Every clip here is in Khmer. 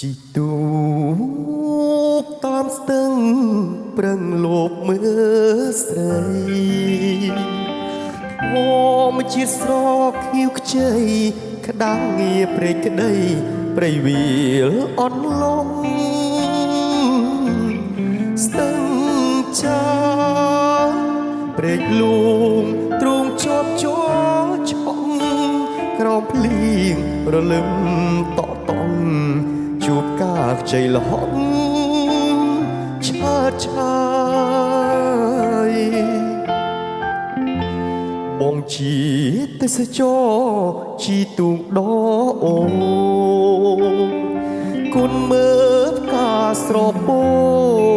ជីទូកតាមស្ទឹងប្រឹងលោបមើលស្រីមកជាតិស្រកខៀវខ្ចីក្តាំងងារព្រៃក្តីព្រៃវាលអន់លងស្ទឹងចាព្រែកលួងទ្រង់ជាប់ជាប់ឆ្អងក្រោមភ្លៀងរលឹមតក់តង់ជួបការខ្ចីលហកឆើតឆាយបងជាទេសចរជីទូងដអូគុណមើលផ្កាស្រពោ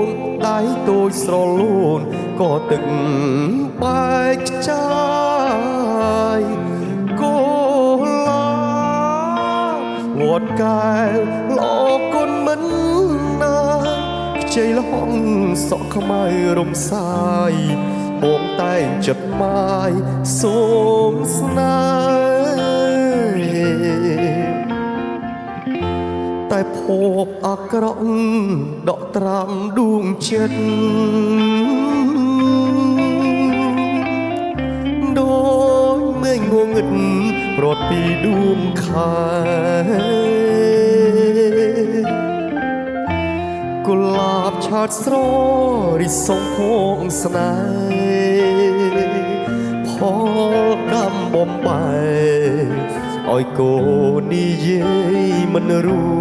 នដៃតូចស្រលូនក៏ទឹកបែកចាយកូឡាវត្តកែវល្អគុណមិនណាខ្ចីលហងសក់ខ្មៅរំសាយបងតែងចិត្តម៉ាយសូមស្នេហ៍តែភពអាក្រក់ដកត្រាំដួងចិត្តដូចមេឃងងឹតប្រត់ពីដួងខែកុលាបឆាតស្ររិសងផងស្នេហ៍ផលកម្មបំបែឲ្យកូននិយាយមិនรู้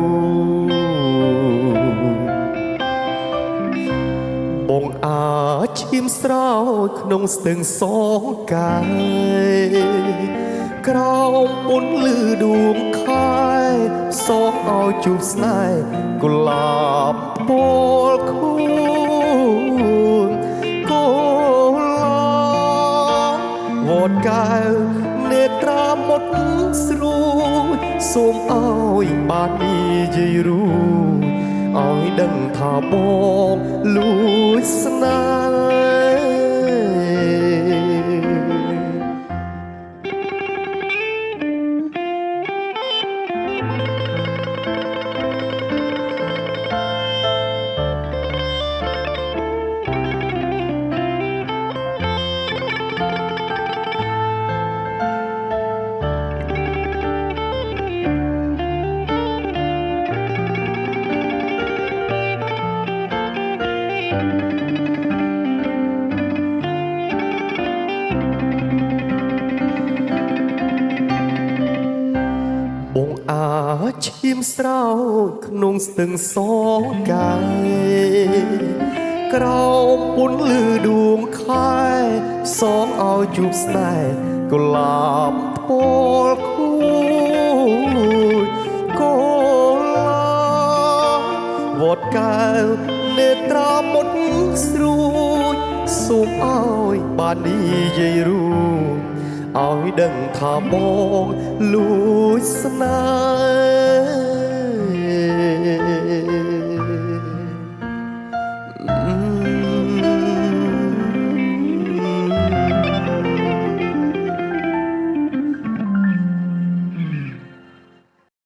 បងអាចឈាមស្រោចក្នុងស្ទឹងសងកាយក្រោមពុនលឺដួងខែសងឲ្យជួបស្នេហ៍កុលាបពលខួនកូលាវត្តកែវនេត្រាមុតស្រួយសូមឲ្យបាននិយាយรู้ឲ្យដឹងថាបងលួចស្នេហ៍បងអាចឈាមស្រោចក្នុងស្ទឹងសងកាយក្រោមពុនលឺដួងខែសងឲ្យជួបស្នេហ៍កុលាបពលខួយកូលាវត្តកែវនេត្រាមុតស្រួយសូមឲ្យបាននិយាយรู้ឲ្យដឹងថាបងលួចស្នេហ៍